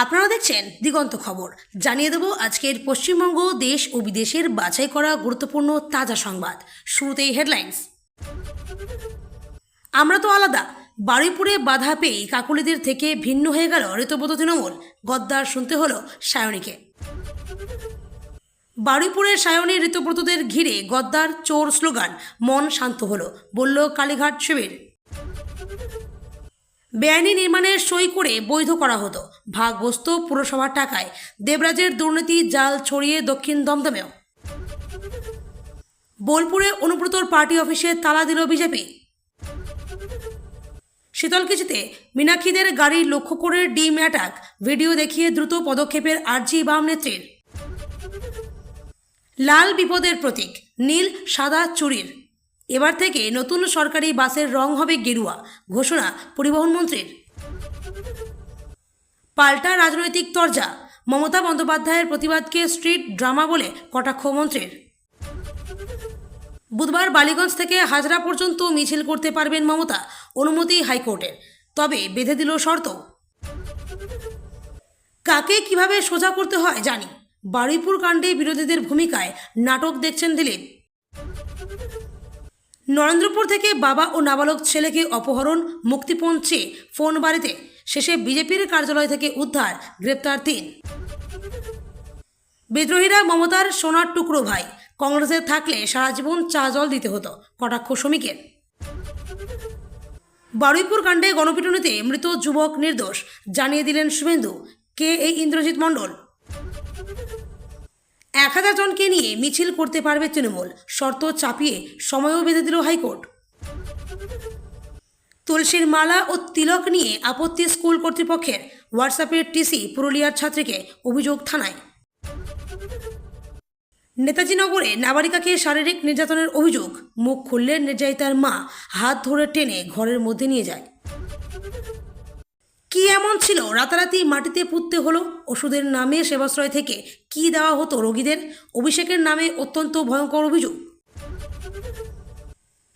আপনারা দেখছেন দিগন্ত খবর। জানিয়ে দেব আজকের পশ্চিমবঙ্গ দেশ ও বিদেশের বাছাই করা গুরুত্বপূর্ণ তাজা সংবাদ। শুরুতেই হেডলাইন্স। আমরা তো আলাদা। বারুইপুরে বাধা পেয়ে কাকুলিদের থেকে ভিন্ন হয়ে গেল ঋতব্রত তৃণমূল। গদ্দার শুনতে হলো সায়নীকে। বারুইপুরের সায়নী ঋতব্রতদের ঘিরে গদ্দার চোর স্লোগান, মন শান্ত হলো বলল কালীঘাট শিবির। বেআইনি নির্মাণের সই করে বৈধ করা হতো, ভাগ বসত পুরসভার টাকায়। দেবরাজের দুর্নীতি জাল ছড়িয়ে দক্ষিণ দমদমেও। বোলপুরে অনুব্রতর পার্টি অফিসে তালা দিল বিজেপি। শীতলকুচিতে মীনাক্ষীদের গাড়ি লক্ষ্য করে ডিম অ্যাটাক, ভিডিও দেখিয়ে দ্রুত পদক্ষেপের আর্জি বাম নেত্রীর। লাল বিপদের প্রতীক, নীল সাদা চুরির। এবার থেকে নতুন সরকারি বাসের রং হবে গেরুয়া, ঘোষণা পরিবহন মন্ত্রীর। পাল্টা রাজনৈতিক তরজা, মমতা বন্দ্যোপাধ্যায়ের প্রতিবাদকে স্ট্রিট ড্রামা বলে কটাক্ষ মন্ত্রীর। বুধবার বালিগঞ্জ থেকে হাজরা পর্যন্ত মিছিল করতে পারবেন মমতা, অনুমতি হাইকোর্টের। তবে বেঁধে দিল শর্ত। কাকে কিভাবে সোজা করতে হয় জানি। বারুইপুর কাণ্ডে বিরোধীদের ভূমিকায় নাটক দেখছেন দিলীপ। নরেন্দ্রপুর থেকে বাবা ও নাবালক ছেলেকে অপহরণ, মুক্তিপণ চেয়ে ফোন বাড়িতে, শেষে বিজেপির কার্যালয় থেকে উদ্ধার, গ্রেপ্তার 3। বিদ্রোহীরা মমতার সোনার টুকরো ভাই, কংগ্রেসে থাকলে সারা জীবন চা জল দিতে হতো, কটাক্ষ শ্রমিকের। বারুইপুর কাণ্ডে গণপিটুনিতে মৃত যুবক নির্দোষ, জানিয়ে দিলেন শুভেন্দু। কে এই ইন্দ্রজিৎ মণ্ডল? 1000 জনকে নিয়ে মিছিল করতে পারবে তৃণমূল, শর্ত চাপিয়ে সময়ও বেঁধে দিল হাইকোর্ট। তুলসীর মালা ও তিলক নিয়ে আপত্তি স্কুল কর্তৃপক্ষের, হোয়াটসঅ্যাপের টিসি পুরুলিয়ার ছাত্রীকে, অভিযোগ থানায়। নেতাজি নগরে নাবালিকাকে শারীরিক নির্যাতনের অভিযোগ, মুখ খুললেন নির্যাতিতার মা, হাত ধরে টেনে ঘরের মধ্যে নিয়ে যায়। কি এমন ছিল রাতারাতি মাটিতে পুঁততে হলো? ওষুধের নামে সেবাশ্রয় থেকে কি দেওয়া হতো রোগীদের? অভিষেকের নামে অত্যন্ত ভয়ঙ্কর অভিযোগ।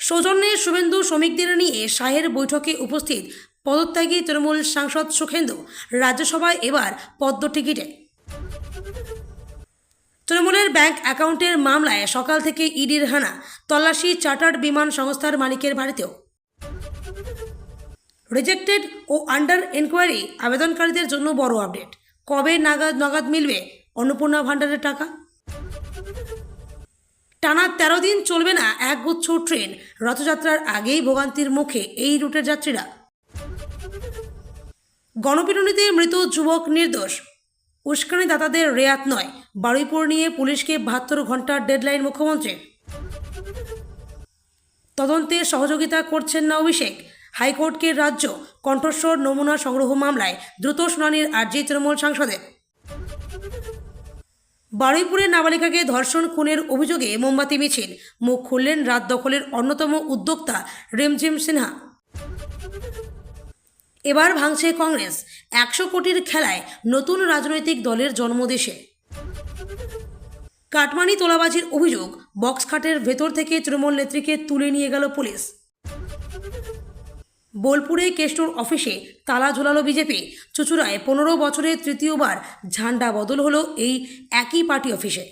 সৌজন্যে শুভেন্দু শ্রমিকদের নিয়ে শাহের বৈঠকে উপস্থিত পদত্যাগী তৃণমূল সাংসদ সুখেন্দু, রাজ্যসভায় এবার পদ্ম টিকিটে। তৃণমূলের ব্যাংক অ্যাকাউন্টের মামলায় সকাল থেকে ইডির হানা, তল্লাশি চার্টার্ড বিমান সংস্থার মালিকের বাড়িতেও। রিজেক্টেড ও আন্ডার এনকোয়ারি আবেদনকারীদের জন্য বড় আপডেট, কবে নাগাদ মিলবে অন্নপূর্ণা ভাণ্ডারের টাকা? টানা 13 দিন চলবে না একগুচ্ছ ট্রেন, রথযাত্রার আগেই ভোগান্তির মুখে এই রুটের যাত্রীরা। গণপিটুনিতে মৃত যুবক নির্দোষ, উস্কানিদাতাদের রেয়াত নয়। বারুইপুর নিয়ে পুলিশকে 72 ঘন্টার ডেডলাইন মুখ্যমন্ত্রীর। তদন্তে সহযোগিতা করছেন না অভিষেক, হাইকোর্টকে রাজ্য কণ্ঠস্বর নমুনা সংগ্রহ মামলায় দ্রুত শুনানির আর্জি তৃণমূল সাংসদের। বারুইপুরে নাবালিকাকে ধর্ষণ খুনের অভিযোগে মোমবাতি মিছিল, মুখ খুললেন রাত দখলের অন্যতম উদ্যোক্তা রিমঝিম সিনহা। এবার ভাঙছে কংগ্রেস, 100 কোটির খেলায় নতুন রাজনৈতিক দলের জন্মদেশে। কাটমানি তোলাবাজির অভিযোগ, বক্স খাটের ভেতর থেকে তৃণমূল নেত্রীকে তুলে নিয়ে গেল পুলিশ। বোলপুরে কেষ্টর অফিসে তালা ঝোলালো বিজেপি, চুচুড়ায় 15 বছরে তৃতীয়বার ঝান্ডা বদল হলো এই একই পার্টি অফিসে।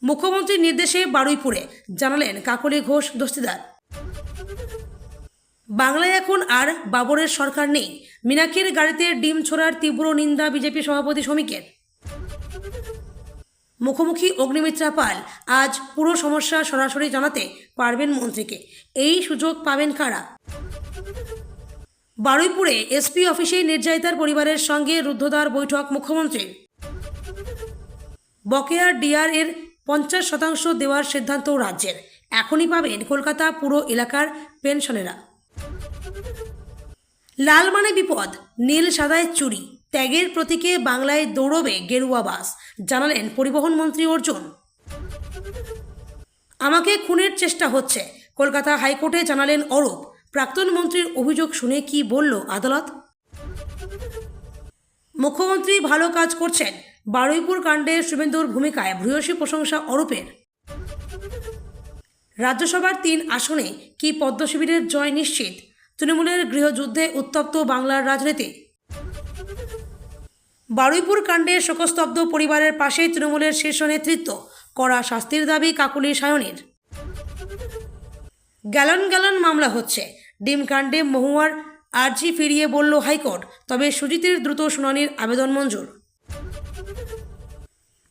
মুখ্যমন্ত্রীর নির্দেশে বারুইপুরে, জানালেন কাকলি ঘোষ দস্তিদার। বাংলায় এখন আর বাবরের সরকার নেই, মীনাক্ষীর গাড়িতে ডিম ছোড়ার তীব্র নিন্দা বিজেপি সভাপতি শ্রমিকের। মুখোমুখি অগ্নিমিত্রা পাল, আজ পুরো সমস্যা সরাসরি জানাতে পারবেন মন্ত্রীকে। এই সুযোগ পাবেন কারা? বারুইপুরে এসপি অফিসে নির্যাতিতার পরিবারের সঙ্গে রুদ্ধদ্বার বৈঠক মুখ্যমন্ত্রীর। বকেয়া ডিআর এর 50% দেওয়ার সিদ্ধান্ত রাজ্যের, এখনই পাবেন কলকাতা পুরো এলাকার পেনশনেরা। লাল মানে বিপদ, নীল সাদায় চুরি, ত্যাগের প্রতীকে বাংলায় দৌড়বে গেরুয়া বাস, জানালেন পরিবহন মন্ত্রী অর্জুন। আমাকে খুনের চেষ্টা হচ্ছে, কলকাতা হাইকোর্টে জানালেন অরূপ। প্রাক্তন মন্ত্রীর অভিযোগ শুনে কি বলল আদালত? মুখ্যমন্ত্রী ভালো কাজ করছেন, বারুইপুর কাণ্ডে শুভেন্দুর ভূমিকায় ভূয়সী প্রশংসা অরূপের। রাজ্যসভার 3 আসনে কি পদ্ম শিবিরের জয় নিশ্চিত? তৃণমূলের গৃহযুদ্ধে উত্তপ্ত বাংলার রাজনীতি। বারুইপুর কাণ্ডে শোকস্তব্ধ পরিবারের পাশে তৃণমূলের শীর্ষ নেতৃত্ব, কড়া শাস্তির দাবি কাকুলি সায়নীর। গ্যালন গ্যালন মামলা হচ্ছে, ডিম কাণ্ডে মহুয়ার আর্জি ফিরিয়ে বলল হাইকোর্ট, তবে সুজিতের দ্রুত শুনানির আবেদন মঞ্জুর।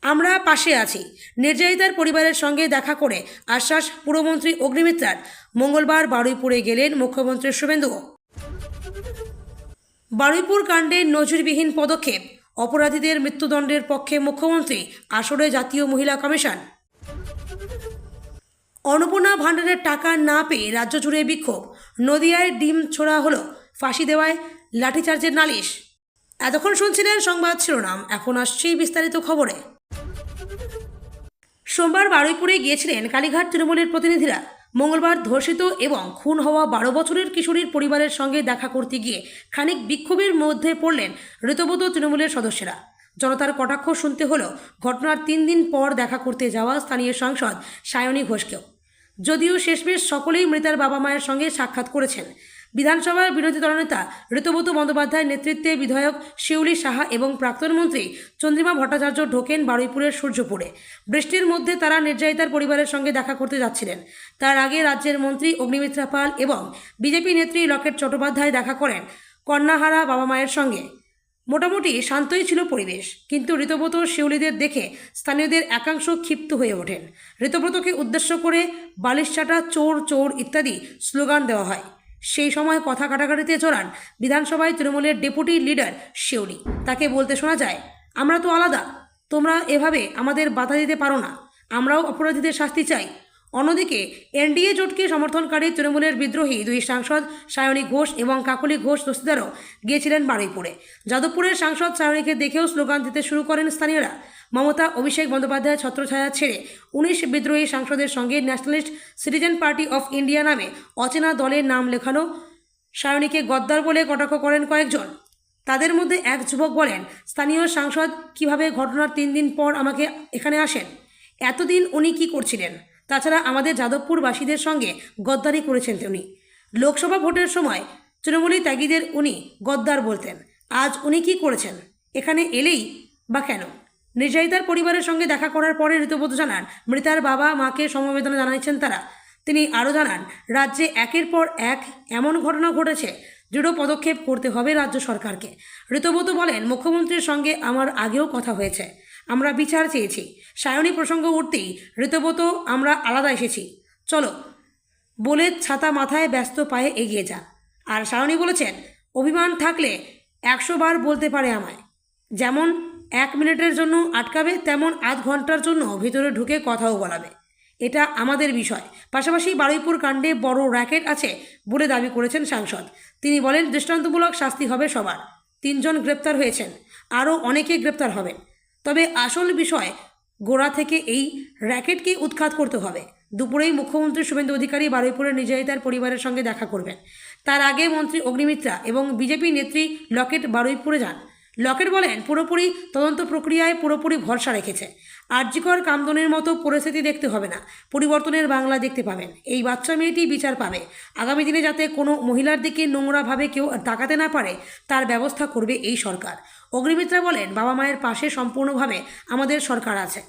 আমরা পাশে আছি, নির্যাতিতার পরিবারের সঙ্গে দেখা করে আশ্বাস পুরমন্ত্রী অগ্নিমিত্রার। মঙ্গলবার বারুইপুরে গেলেন মুখ্যমন্ত্রী শুভেন্দু। বারুইপুর কাণ্ডে নজিরবিহীন পদক্ষেপ, অপরাধীদের মৃত্যুদণ্ডের পক্ষে মুখ্যমন্ত্রী, আসরে জাতীয় মহিলা কমিশন। অন্নপূর্ণা ভাণ্ডারের টাকা না পেয়ে রাজ্য জুড়ে বিক্ষোভ, নদিয়ায় ডিম ছোড়া হলো, ফাঁসি দেওয়ায় লাঠিচার্জের নালিশ। এতক্ষণ শুনছিলেন সংবাদ শিরোনাম, এখন আসছি বিস্তারিত খবরে। সোমবার বারুইপুরে গিয়েছিলেন কালীঘাট তৃণমূলের প্রতিনিধিরা। মঙ্গলবার ধর্ষিত এবং খুন হওয়া 12 বছরের কিশোরীর পরিবারের সঙ্গে দেখা করতে গিয়ে খানিক বিক্ষোভের মধ্যে পড়লেন ঋতব্রত তৃণমূলের সদস্যরা। জনতার কটাক্ষ শুনতে হলো ঘটনার 3 দিন পর দেখা করতে যাওয়া স্থানীয় সাংসদ সায়নী ঘোষকেও। যদিও শেষমেশ সকলেই মৃতার বাবা মায়ের সঙ্গে সাক্ষাৎ করেছেন। বিধানসভার বিরোধী দলনেতা ঋতব্রত বন্দ্যোপাধ্যায়ের নেতৃত্বে বিধায়ক শিউলি সাহা এবং প্রাক্তন মন্ত্রী চন্দ্রিমা ভট্টাচার্য ঢোকেন বারুইপুরের সূর্যপুরে। বৃষ্টির মধ্যে তারা নির্যাতিতার পরিবারের সঙ্গে দেখা করতে যাচ্ছিলেন। তার আগে রাজ্যের মন্ত্রী অগ্নিমিত্রা পাল এবং বিজেপি নেত্রী লকেট চট্টোপাধ্যায় দেখা করেন কন্যাহারা বাবা মায়ের সঙ্গে। মোটামুটি শান্তই ছিল পরিবেশ, কিন্তু ঋতব্রত শিউলিদের দেখে স্থানীয়দের একাংশ ক্ষিপ্ত হয়ে ওঠেন। ঋতব্রতকে উদ্দেশ্য করে বালিশচাটা, চোর চোর ইত্যাদি স্লোগান দেওয়া হয়। সেই সময় কথা কাটাকাটিতে জড়ান বিধানসভায় তৃণমূলের ডেপুটি লিডার শিউলি। তাকে বলতে শোনা যায়, আমরা তো আলাদা, তোমরা এভাবে আমাদের বাধা দিতে পারো না, আমরাও অপরাধীদের শাস্তি চাই। অন্যদিকে এনডিএ জোটকে সমর্থনকারী তৃণমূলের বিদ্রোহী 2 সাংসদ সায়নী ঘোষ এবং কাকলি ঘোষ দস্তিদারও গিয়েছিলেন বারুইপুরে। যাদবপুরের সাংসদ সায়নীকে দেখেও স্লোগান দিতে শুরু করেন স্থানীয়রা। মমতা অভিষেক বন্দ্যোপাধ্যায়ের ছত্রছায়া ছেড়ে 19 বিদ্রোহী সাংসদের সঙ্গে nationalist citizen party of India নামে অচেনা দলের নাম লেখানো সায়নীকে গদ্দার বলে কটাক্ষ করেন কয়েকজন। তাদের মধ্যে এক যুবক বলেন, স্থানীয় সাংসদ কিভাবে ঘটনার 3 দিন পর আমাকে এখানে আসেন? এতদিন উনি কি করছিলেন? তাছাড়া আমাদের যাদবপুরবাসীদের সঙ্গে গদ্দারি করেছেন উনি। লোকসভা ভোটের সময় তৃণমূলী ত্যাগীদের উনি গদ্দার বলতেন। আজ উনি কি করেছেন? এখানে এলেই বা কেন? নির্যাতিতার পরিবারের সঙ্গে দেখা করার পরে ঋতব্রত জানান, মৃতার বাবা মাকে সমবেদনা জানিয়েছেন তারা। তিনি আরও জানান, রাজ্যে একের পর এক এমন ঘটনা ঘটেছে, দৃঢ় পদক্ষেপ করতে হবে রাজ্য সরকারকে। ঋতব্রত বলেন, মুখ্যমন্ত্রীর সঙ্গে আমার আগেও কথা হয়েছে, আমরা বিচার চেয়েছি। সায়নী প্রসঙ্গ উঠতেই ঋতব্রত, আমরা আলাদা এসেছি, চলো বলে ছাতা মাথায় ব্যস্ত পায়ে এগিয়ে যান। আর সায়নী বলেছেন, অভিমান থাকলে 100 বার বলতে পারে আমায়। যেমন 1 মিনিটের জন্য আটকাবে, তেমন আধ ঘন্টার জন্য ভিতরে ঢুকে কথাও বলাবে। এটা আমাদের বিষয়। পাশাপাশি বারুইপুর কাণ্ডে বড় র্যাকেট আছে বলে দাবি করেছেন সাংসদ। তিনি বলেন, দৃষ্টান্তমূলক শাস্তি হবে সবার। 3 জন গ্রেপ্তার হয়েছেন, আরও অনেকে গ্রেপ্তার হবেন। তবে আসল বিষয়, গোড়া থেকে এই র্যাকেটকে উৎখাত করতে হবে। দুপুরেই মুখ্যমন্ত্রী শুভেন্দু অধিকারী বারুইপুরের নির্যাতিতার পরিবারের সঙ্গে দেখা করবেন। তার আগে মন্ত্রী অগ্নিমিত্রা এবং বিজেপি নেত্রী লকেট বারুইপুরে যান। লকেট বলেন, পুরোপুরি তদন্ত প্রক্রিয়ায় পুরোপুরি ভরসা রেখেছে। আরজিকর কামদুনির মতো পরিস্থিতি দেখতে হবে না, পরিবর্তনের বাংলা দেখতে পাবেন। এই বাচ্চা মেয়েটি বিচার পাবে। আগামী দিনে যাতে কোনো মহিলার দিকে নোংরাভাবে কেউ তাকাতে না পারে, তার ব্যবস্থা করবে এই সরকার। অগ্নিমিত্রা বলেন, বাবা মায়ের পাশে সম্পূর্ণভাবে আমাদের সরকার আছে।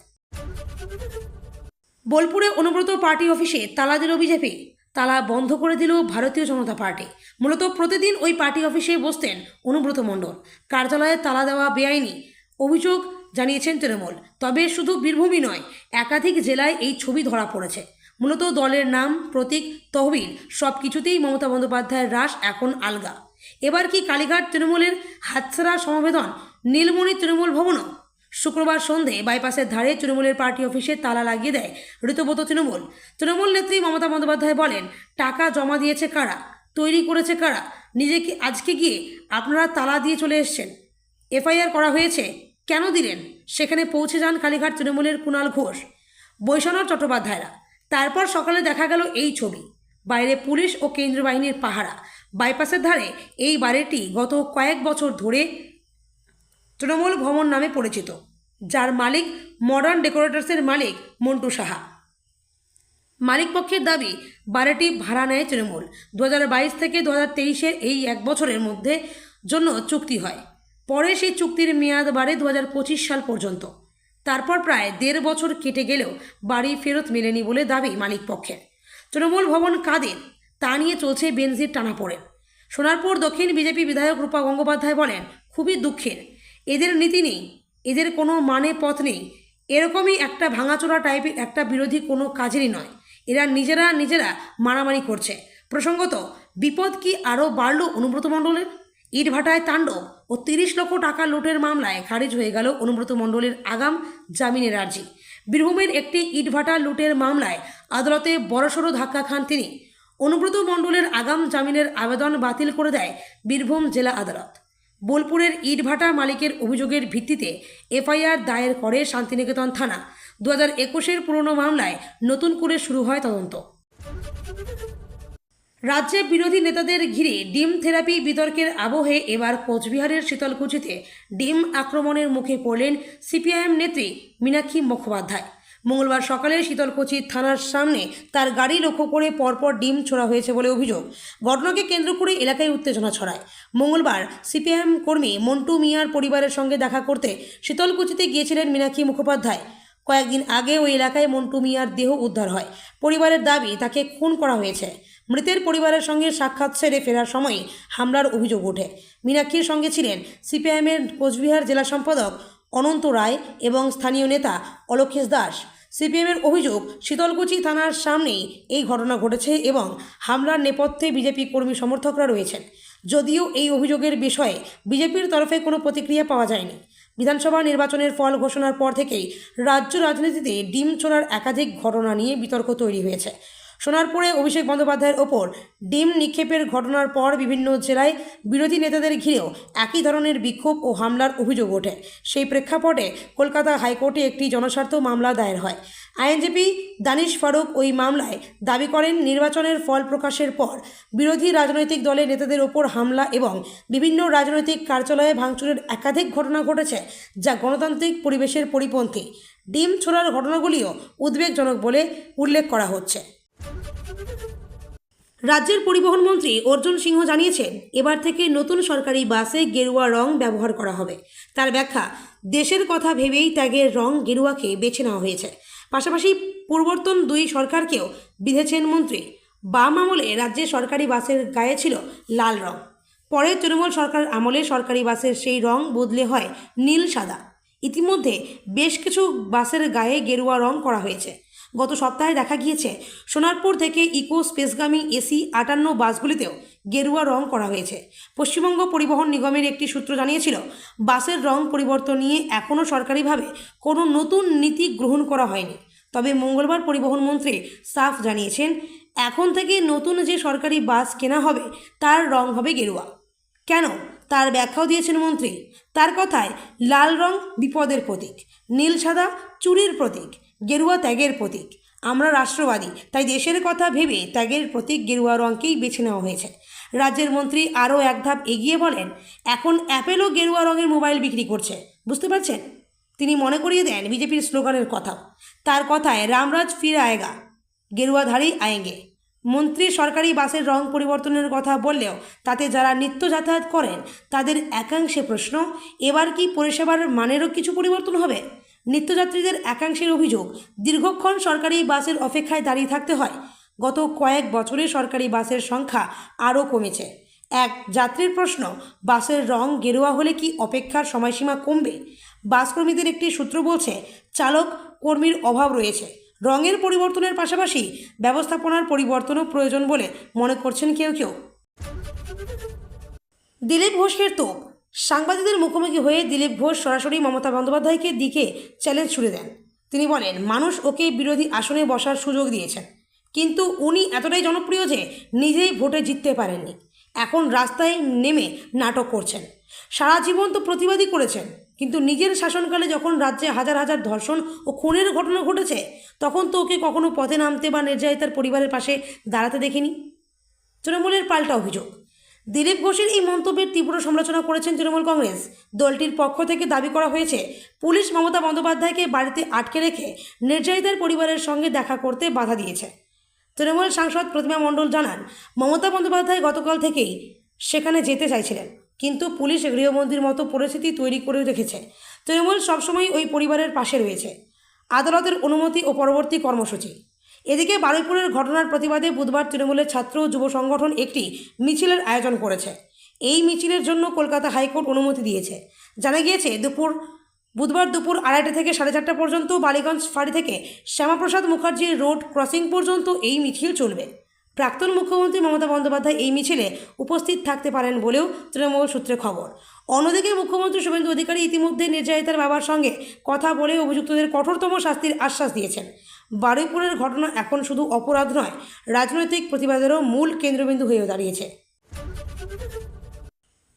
বোলপুরে অনুব্রত পার্টি অফিসে তালা দিল বিজেপি। তালা বন্ধ করে দিল ভারতীয় জনতা পার্টি। মূলত প্রতিদিন ওই পার্টি অফিসে বসতেন অনুব্রত মণ্ডল। কার্যালয়ে তালা দেওয়া বেআইনি অভিযোগ জানিয়েছেন তৃণমূল। তবে শুধু বীরভূমই নয়, একাধিক জেলায় এই ছবি ধরা পড়েছে। মূলত দলের নাম, প্রতীক, তহবিল সব কিছুতেই মমতা বন্দ্যোপাধ্যায়ের রাশ এখন আলগা। এবার কি কালীঘাট তৃণমূলের হাতছাড়া সমবেদন নীলমণি তৃণমূল ভবনও? শুক্রবার সন্ধে বাইপাসের ধারে তৃণমূলের পার্টি অফিসে তালা লাগিয়ে দেয় ঋতব্রত তৃণমূল নেত্রী মমতা বন্দ্যোপাধ্যায় বলেন, টাকা জমা দিয়েছে কারা, তৈরি করেছে কারা, নিজেকে আজকে গিয়ে আপনারা তালা দিয়ে চলে এসছেন। এফআইআর করা হয়েছে, কেন দিলেন? সেখানে পৌঁছে যান কালীঘাট তৃণমূলের কুণাল ঘোষ, বৈষ্ণব চট্টোপাধ্যায়রা। তারপর সকালে দেখা গেল এই ছবি। বাইরে পুলিশ ও কেন্দ্রীয় বাহিনীর পাহারা। বাইপাসের ধারে এই বাড়িটি গত কয়েক বছর ধরে তৃণমূল ভবন নামে পরিচিত, যার মালিক মডার্ন ডেকোরেটরসের মালিক মন্টু সাহা। মালিকপক্ষের দাবি, বাড়িটি ভাড়া নেয় তৃণমূল। 2022 থেকে 2023-এর এই 1 বছরের মধ্যে জন্য চুক্তি হয়। পরে সেই চুক্তির মেয়াদ বাড়ে 2025 সাল পর্যন্ত। তারপর প্রায় 1.5 বছর কেটে গেলেও বাড়ি ফেরত মেলেনি বলে দাবি মালিক পক্ষের। তৃণমূল ভবন কাদের তা নিয়ে চলছে বেনজির টানাপোড়েন। সোনারপুর দক্ষিণ বিজেপি বিধায়ক রূপা গঙ্গোপাধ্যায় বলেন, খুবই দুঃখের, এদের নীতি নেই, এদের কোনো মানে পথ নেই। এরকমই একটা ভাঙাচোরা টাইপের একটা বিরোধী কোনো কাজেরই নয়। এরা নিজেরা মারামারি করছে। প্রসঙ্গত, বিপদ কি আরও বাড়ল অনুব্রত মণ্ডলের? ইটভাটায় তাণ্ডব ও 30 লক্ষ টাকা লুটের মামলায় খারিজ হয়ে গেল অনুব্রত মণ্ডলের আগাম জামিনের আর্জি। বীরভূমের একটি ইটভাটা লুটের মামলায় আদালতে বড়সড় ধাক্কা খান তিনি। অনুব্রত মণ্ডলের আগাম জামিনের আবেদন বাতিল করে দেয় বীরভূম জেলা আদালত। বোলপুরের ইটভাটা মালিকের অভিযোগের ভিত্তিতে এফআইআর দায়ের করে শান্তিনিকেতন থানা। 2021-এর পুরনো মামলায় নতুন করে শুরু হয় তদন্ত। রাজ্যে বিরোধী নেতাদের ঘিরে ডিম থেরাপি বিতর্কের আবহে এবার কোচবিহারের শীতলকুচিতে ডিম আক্রমণের মুখে পড়লেন সিপিআইএম নেত্রী মীনাক্ষী মুখোপাধ্যায়। মঙ্গলবার সকালে শীতলকুচি থানার সামনে তার গাড়ি লক্ষ্য করে পরপর ডিম ছোড়া হয়েছে বলে অভিযোগ। ঘটনাকে কেন্দ্র করে এলাকায় উত্তেজনা ছড়ায়। মঙ্গলবার সিপিআইএম কর্মী মন্টু মিয়ার পরিবারের সঙ্গে দেখা করতে শীতলকুচিতে গিয়েছিলেন মীনাক্ষী মুখোপাধ্যায়। কয়েকদিন আগে ওই এলাকায় মন্টু মিয়ার দেহ উদ্ধার হয়। পরিবারের দাবি তাকে খুন করা হয়েছে। মৃতের পরিবারের সঙ্গে সাক্ষাৎ সেরে ফেরার সময় হামলার অভিযোগ ওঠে। মীনাক্ষীর সঙ্গে ছিলেন সিপিআইএমের কোচবিহার জেলা সম্পাদক অনন্ত রায় এবং স্থানীয় নেতা অলকেশ দাস। সিপিএমের অভিযোগ, শীতলকুচি থানার সামনেই এই ঘটনা ঘটেছে এবং হামলার নেপথ্যে বিজেপি কর্মী সমর্থকরা রয়েছেন। যদিও এই অভিযোগের বিষয়ে বিজেপির তরফে কোনো প্রতিক্রিয়া পাওয়া যায়নি। বিধানসভা নির্বাচনের ফল ঘোষণার পর থেকেই রাজ্য রাজনীতিতে ডিম ছোড়ার একাধিক ঘটনা নিয়ে বিতর্ক তৈরি হয়েছে। সোনারপুরে অভিষেক বন্দ্যোপাধ্যায়ের ওপর ডিম নিক্ষেপের ঘটনার পর বিভিন্ন জেলায় বিরোধী নেতাদের ঘিরেও একই ধরনের বিক্ষোভ ও হামলার অভিযোগ ওঠে। সেই প্রেক্ষাপটে কলকাতা হাইকোর্টে একটি জনস্বার্থ মামলা দায়ের হয়। আইনজীবী দানিশ ফারুক ওই মামলায় দাবি করেন, নির্বাচনের ফল প্রকাশের পর বিরোধী রাজনৈতিক দলের নেতাদের ওপর হামলা এবং বিভিন্ন রাজনৈতিক কার্যালয়ে ভাঙচুরের একাধিক ঘটনা ঘটেছে, যা গণতান্ত্রিক পরিবেশের পরিপন্থী। ডিম ছোড়ার ঘটনাগুলিও উদ্বেগজনক বলে উল্লেখ করা হচ্ছে। রাজ্যের পরিবহন মন্ত্রী অর্জুন সিংহ জানিয়েছেন, এবার থেকে নতুন সরকারি বাসে গেরুয়া রং ব্যবহার করা হবে। তার ব্যাখ্যা, দেশের কথা ভেবেই ত্যাগের রং গেরুয়াকে বেছে নেওয়া হয়েছে। পাশাপাশি পূর্বতন 2 সরকারকেও বিঁধেছেন মন্ত্রী। বাম আমলে রাজ্যে সরকারি বাসের গায়ে ছিল লাল রং। পরে তৃণমূল সরকার আমলে সরকারি বাসের সেই রং বদলে হয় নীল সাদা। ইতিমধ্যে বেশ কিছু বাসের গায়ে গেরুয়া রং করা হয়েছে। গত সপ্তাহে দেখা গিয়েছে সোনারপুর থেকে ইকো স্পেসগামী এসি 58 বাসগুলিতেও গেরুয়া রং করা হয়েছে। পশ্চিমবঙ্গ পরিবহন নিগমের একটি সূত্র জানিয়েছিল, বাসের রং পরিবর্তন নিয়ে এখনও সরকারিভাবে কোনো নতুন নীতি গ্রহণ করা হয়নি। তবে মঙ্গলবার পরিবহন মন্ত্রী সাফ জানিয়েছেন, এখন থেকে নতুন যে সরকারি বাস কেনা হবে তার রং হবে গেরুয়া। কেন, তার ব্যাখ্যাও দিয়েছেন মন্ত্রী। তার কথায়, লাল রং বিপদের প্রতীক, নীল সাদা চুরির প্রতীক, গেরুয়া ত্যাগের প্রতীক। আমরা রাষ্ট্রবাদী, তাই দেশের কথা ভেবে ত্যাগের প্রতীক গেরুয়া রঙকেই বেছে নেওয়া হয়েছে। রাজ্যের মন্ত্রী আরও এক ধাপ এগিয়ে বলেন, এখন অ্যাপেলও গেরুয়া রঙের মোবাইল বিক্রি করছে, বুঝতে পারছেন? তিনি মনে করিয়ে দেন বিজেপির স্লোগানের কথাও। তার কথায়, রামরাজ ফির আয়েগা, গেরুয়াধারী আয়েঙ্গে। মন্ত্রী সরকারি বাসের রং পরিবর্তনের কথা বললেও তাতে যারা নিত্য যাতায়াত করেন তাদের একাংশে প্রশ্ন, এবার কি পরিষেবার মানেরও কিছু পরিবর্তন হবে? নিত্যযাত্রীদের একাংশের অভিযোগ, দীর্ঘক্ষণ সরকারি বাসের অপেক্ষায় দাঁড়িয়ে থাকতে হয়। গত কয়েক বছরে সরকারি বাসের সংখ্যা আরও কমেছে। এক যাত্রীর প্রশ্ন, বাসের রং গেরুয়া হলে কি অপেক্ষার সময়সীমা কমবে? বাসকর্মীদের একটি সূত্র বলছে, চালক কর্মীর অভাব রয়েছে। রঙের পরিবর্তনের পাশাপাশি ব্যবস্থাপনার পরিবর্তনও প্রয়োজন বলে মনে করছেন কেউ কেউ। দিলীপ ঘোষের তোপ, সাংবাদিকদের মুখোমুখি হয়ে দিলীপ ঘোষ সরাসরি মমতা বন্দ্যোপাধ্যায়কে দিকে চ্যালেঞ্জ ছুড়ে দেন। তিনি বলেন, মানুষ ওকে বিরোধী আসনে বসার সুযোগ দিয়েছেন, কিন্তু উনি এতটাই জনপ্রিয় যে নিজেই ভোটে জিততে পারেননি। এখন রাস্তায় নেমে নাটক করছেন। সারা জীবন তো প্রতিবাদী করেছেন, কিন্তু নিজের শাসনকালে যখন রাজ্যে হাজার হাজার ধর্ষণ ও খুনের ঘটনা ঘটেছে, তখন তো ওকে কখনো পথে নামতে বা নির্যাতিতার পরিবারের পাশে দাঁড়াতে দেখিনি। তৃণমূলের পাল্টা অভিযোগ, দিলীপ ঘোষের এই মন্তব্যের তীব্র সমালোচনা করেছেন তৃণমূল কংগ্রেস। দলটির পক্ষ থেকে দাবি করা হয়েছে, পুলিশ মমতা বন্দ্যোপাধ্যায়কে বাড়িতে আটকে রেখে নির্যাতিতার পরিবারের সঙ্গে দেখা করতে বাধা দিয়েছে। তৃণমূল সাংসদ প্রতিমা মণ্ডল জানান, মমতা বন্দ্যোপাধ্যায় গতকাল থেকেই সেখানে যেতে চাইছিলেন। কিন্তু পুলিশ গৃহবন্দীর মতো পরিস্থিতি তৈরি করে রেখেছে। তৃণমূল সবসময় ওই পরিবারের পাশে রয়েছে। আদালতের অনুমতি ও পরবর্তী কর্মসূচি। এদিকে বারুইপুরের ঘটনার প্রতিবাদে বুধবার তৃণমূলের ছাত্র ও যুব সংগঠন একটি মিছিলের আয়োজন করেছে। এই মিছিলের জন্য কলকাতা হাইকোর্ট অনুমতি দিয়েছে। জানা গিয়েছে বুধবার দুপুর 2:30 থেকে 4:30 পর্যন্ত বালিগঞ্জ ফাঁড়ি থেকে শ্যামাপ্রসাদ মুখার্জি রোড ক্রসিং পর্যন্ত এই মিছিল চলবে। প্রাক্তন মুখ্যমন্ত্রী মমতা বন্দ্যোপাধ্যায় এই মিছিলে উপস্থিত থাকতে পারেন বলেও তৃণমূল সূত্রে খবর। অন্যদিকে মুখ্যমন্ত্রী শুভেন্দু অধিকারী ইতিমধ্যে নির্যাতিতার বাবার সঙ্গে কথা বলে অভিযুক্তদের কঠোরতম শাস্তির আশ্বাস দিয়েছেন। বারুইপুরের ঘটনা এখন শুধু অপরাধ নয়, রাজনৈতিক প্রতিবাদেরও মূল কেন্দ্রবিন্দু হয়ে দাঁড়িয়েছে।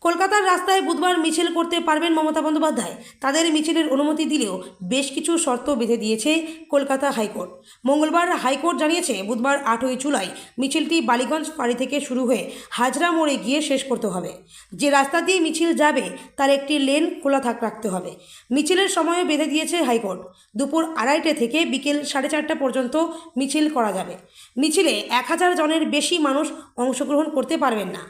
কলকাতার রাস্তায় বুধবার মিছিল করতে পারবেন মমতা বন্দ্যোপাধ্যায়। তাদের মিছিলের অনুমতি দিলেও বেশ কিছু শর্ত বেঁধে দিয়েছে কলকাতা হাইকোর্ট। মঙ্গলবার হাইকোর্ট জানিয়েছে, বুধবার 8ই জুলাই মিছিলটি বালিগঞ্জ ফাঁড়ি থেকে শুরু হয়ে হাজরা মোড়ে গিয়ে শেষ করতে হবে। যে রাস্তা দিয়ে মিছিল যাবে তার একটি লেন খোলা রাখতে হবে। মিছিলের সময়ও বেঁধে দিয়েছে হাইকোর্ট। দুপুর 2:30 থেকে বিকেল 4:30 পর্যন্ত মিছিল করা যাবে। মিছিলে 1000 জনের বেশি মানুষ অংশগ্রহণ করতে পারবেন না।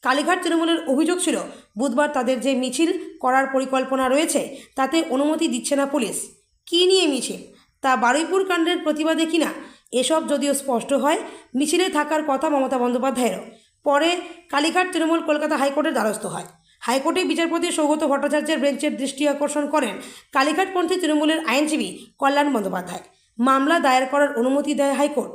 কালীঘাট তৃণমূলের অভিযোগ ছিল, বুধবার তাদের যে মিছিল করার পরিকল্পনা রয়েছে তাতে অনুমতি দিচ্ছে না পুলিশ। কী নিয়ে মিছিল, তা বারুইপুর কাণ্ডের প্রতিবাদে কিনা এসব যদিও স্পষ্ট হয়, মিছিলে থাকার কথা মমতা বন্দ্যোপাধ্যায়েরও। পরে কালীঘাট তৃণমূল কলকাতা হাইকোর্টের দ্বারস্থ হয়। হাইকোর্টে বিচারপতি সৌগত ভট্টাচার্যের বেঞ্চের দৃষ্টি আকর্ষণ করেন কালীঘাটপন্থী তৃণমূলের আইনজীবী কল্যাণ বন্দ্যোপাধ্যায়। মামলা দায়ের করার অনুমতি দেয় হাইকোর্ট।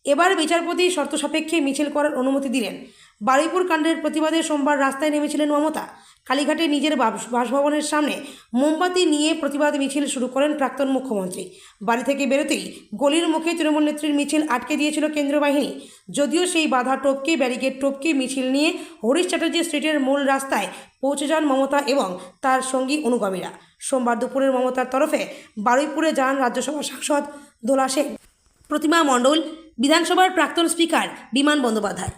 এবার বিচারপতি শর্ত সাপেক্ষে মিছিল করার অনুমতি দিলেন। বারুইপুর কাণ্ডের প্রতিবাদে সোমবার রাস্তায় নেমেছিলেন মমতা। কালীঘাটে নিজের বাসভবনের সামনে মোমবাতি নিয়ে প্রতিবাদ মিছিল শুরু করেন প্রাক্তন মুখ্যমন্ত্রী। বাড়ি থেকে বেরোতেই গলির মুখে তৃণমূল নেত্রীর মিছিল আটকে দিয়েছিল কেন্দ্রীয় বাহিনী। যদিও সেই বাধা টপকে, ব্যারিকেড টপকে মিছিল নিয়ে হরিশ চ্যাটার্জি স্ট্রিটের মূল রাস্তায় পৌঁছে যান মমতা এবং তার সঙ্গী অনুগামীরা। সোমবার দুপুরে মমতার তরফে বারুইপুরে যান রাজ্যসভা সাংসদ দোলা সেন, প্রতিমা মণ্ডল, বিধানসভার প্রাক্তন স্পিকার বিমান বন্দ্যোপাধ্যায়।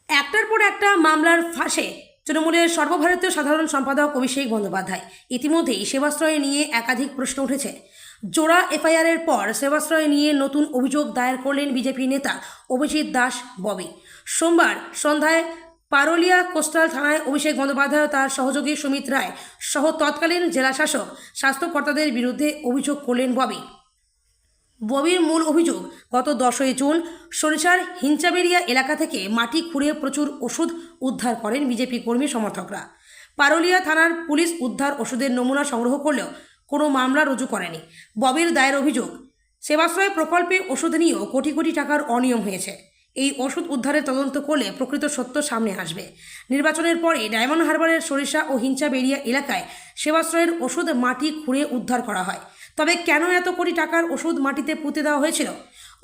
একটার পর একটা মামলার ফাঁসে তৃণমূলের সর্বভারতীয় সাধারণ সম্পাদক অভিষেক বন্দ্যোপাধ্যায়। ইতিমধ্যেই সেবাশ্রয় নিয়ে একাধিক প্রশ্ন উঠেছে। জোড়া এফআইআরের পর সেবাশ্রয় নিয়ে নতুন অভিযোগ দায়ের করলেন বিজেপি নেতা অভিজিৎ দাস ববি। সোমবার সন্ধ্যায় পারুলিয়া কোস্টাল থানায় অভিষেক বন্দ্যোপাধ্যায় ও তার সহযোগী সুমিত রায় সহ তৎকালীন জেলাশাসক স্বাস্থ্যকর্তাদের বিরুদ্ধে অভিযোগ করলেন ববি। ববির মূল অভিযোগ, গত 10ই জুন সরিষার হিঞ্চাবেরিয়া এলাকা থেকে মাটি খুঁড়ে প্রচুর ওষুধ উদ্ধার করেন বিজেপি কর্মী সমর্থকরা। পারুলিয়া থানার পুলিশ উদ্ধার ওষুধের নমুনা সংগ্রহ করলেও কোনো মামলা রুজু করেনি। ববির দায়ের অভিযোগ, সেবাশ্রয় প্রকল্পে ওষুধ নিয়েও কোটি কোটি টাকার অনিয়ম হয়েছে। এই ওষুধ উদ্ধারের তদন্ত করলে প্রকৃত সত্য সামনে আসবে। নির্বাচনের পরে ডায়মন্ড হারবারের সরিষা ও হিঞ্চাবেরিয়া এলাকায় সেবাশ্রয়ের ওষুধ মাটি খুঁড়ে উদ্ধার করা হয়। তবে কেন এত কোটি টাকার ওষুধ মাটিতে পুঁতে দেওয়া হয়েছিল?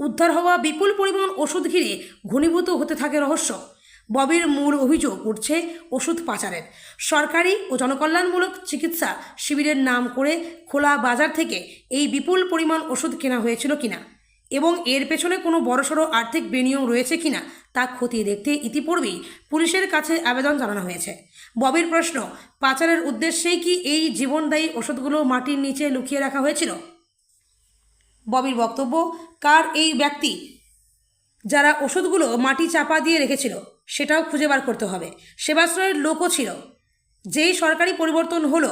উদ্ধার হওয়া বিপুল পরিমাণ ওষুধ ঘিরে ঘনীভূত হতে থাকে রহস্য। ববির মূল অভিযোগ উঠছে ওষুধ পাচারের। সরকারি ও জনকল্যাণমূলক চিকিৎসা শিবিরের নাম করে খোলা বাজার থেকে এই বিপুল পরিমাণ ওষুধ কেনা হয়েছিল কিনা এবং এর পেছনে কোনো বড়সড় আর্থিক বিনিয়োগ রয়েছে কিনা তা খতিয়ে দেখতে ইতিপূর্বেই পুলিশের কাছে আবেদন জানানো হয়েছে। ববির প্রশ্ন, পাচারের উদ্দেশ্যেই কি এই জীবনদায়ী ওষুধগুলো মাটির নিচে লুকিয়ে রাখা হয়েছিল? ববির বক্তব্য, কার এই ব্যক্তি যারা ওষুধগুলো মাটি চাপা দিয়ে রেখেছিল সেটাও খুঁজে বার করতে হবে। সেবাশ্রয়ের লোকও ছিল। যেই সরকারি পরিবর্তন হলো,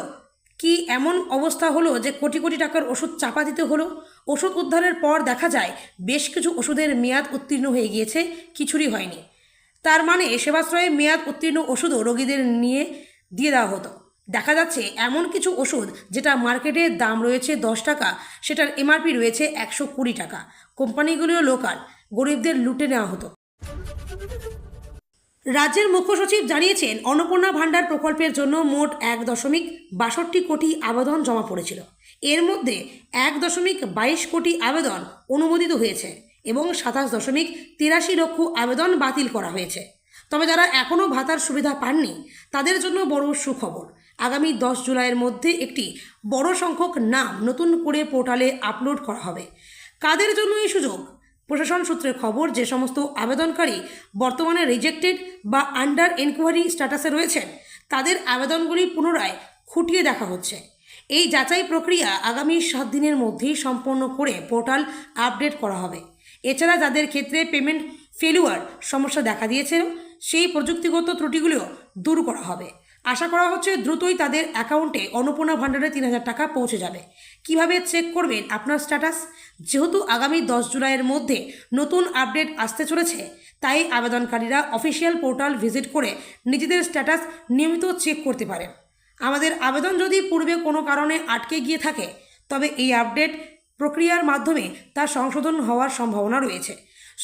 কি এমন অবস্থা হলো যে কোটি কোটি টাকার ওষুধ চাপা দিতে হলো? ওষুধ উদ্ধারের পর দেখা যায় বেশ কিছু ওষুধের মেয়াদ উত্তীর্ণ হয়ে গিয়েছে, কিছুরই হয়নি। তার মানে সেবাশ্রয়ে মেয়াদ উত্তীর্ণ ওষুধও রোগীদের দিয়ে দেওয়া হতো। দেখা যাচ্ছে এমন কিছু ওষুধ যেটা মার্কেটে দাম রয়েছে 10 টাকা, সেটার এমআরপি রয়েছে 120 টাকা। কোম্পানিগুলিও লোকাল, গরিবদের লুটে নেওয়া হতো। রাজ্যের মুখ্য সচিব জানিয়েছেন, অন্নপূর্ণা ভাণ্ডার প্রকল্পের জন্য মোট 1.62 কোটি আবেদন জমা পড়েছিল। এর মধ্যে 1.22 কোটি আবেদন অনুমোদিত হয়েছে এবং 27.83 লক্ষ আবেদন বাতিল করা হয়েছে। তবে যারা এখনও ভাতার সুবিধা পাননি তাদের জন্য বড় সুখবর। আগামী 10 জুলাইয়ের মধ্যে একটি বড় সংখ্যক নাম নতুন করে পোর্টালে আপলোড করা হবে। কাদের জন্য এই সুযোগ? প্রশাসন সূত্রে খবর, যে সমস্ত আবেদনকারী বর্তমানে রিজেক্টেড বা আন্ডার এনকোয়ারি স্ট্যাটাসে রয়েছেন তাদের আবেদনগুলি পুনরায় খুঁটিয়ে দেখা হচ্ছে। এই যাচাই প্রক্রিয়া আগামী 7 দিনের মধ্যেই সম্পন্ন করে পোর্টাল আপডেট করা হবে। এছাড়া যাদের ক্ষেত্রে পেমেন্ট ফেলুয়ার সমস্যা দেখা দিয়েছে সেই প্রযুক্তিগত ত্রুটিগুলিও দূর করা হবে। আশা করা হচ্ছে দ্রুতই তাদের অ্যাকাউন্টে অন্নপূর্ণা ভাণ্ডারে 3,000 টাকা পৌঁছে যাবে। কিভাবে চেক করবেন আপনার স্ট্যাটাস? যেহেতু আগামী 10 জুলাইয়ের মধ্যে নতুন আপডেট আসতে চলেছে, তাই আবেদনকারীরা অফিসিয়াল পোর্টাল ভিজিট করে নিজেদের স্ট্যাটাস নিয়মিত চেক করতে পারেন। আমাদের আবেদন যদি পূর্বে কোনো কারণে আটকে গিয়ে থাকে, তবে এই আপডেট প্রক্রিয়ার মাধ্যমে তা সংশোধন হওয়ার সম্ভাবনা রয়েছে।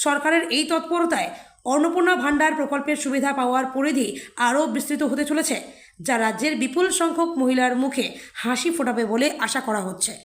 সরকারের এই তৎপরতায় অন্নপূর্ণা ভাণ্ডার প্রকল্পের সুবিধা পাওয়ার পরিধি আরও বিস্তৃত হতে চলেছে, যা রাজ্যের বিপুল সংখ্যক মহিলার মুখে হাসি ফোটাবে বলে আশা করা হচ্ছে।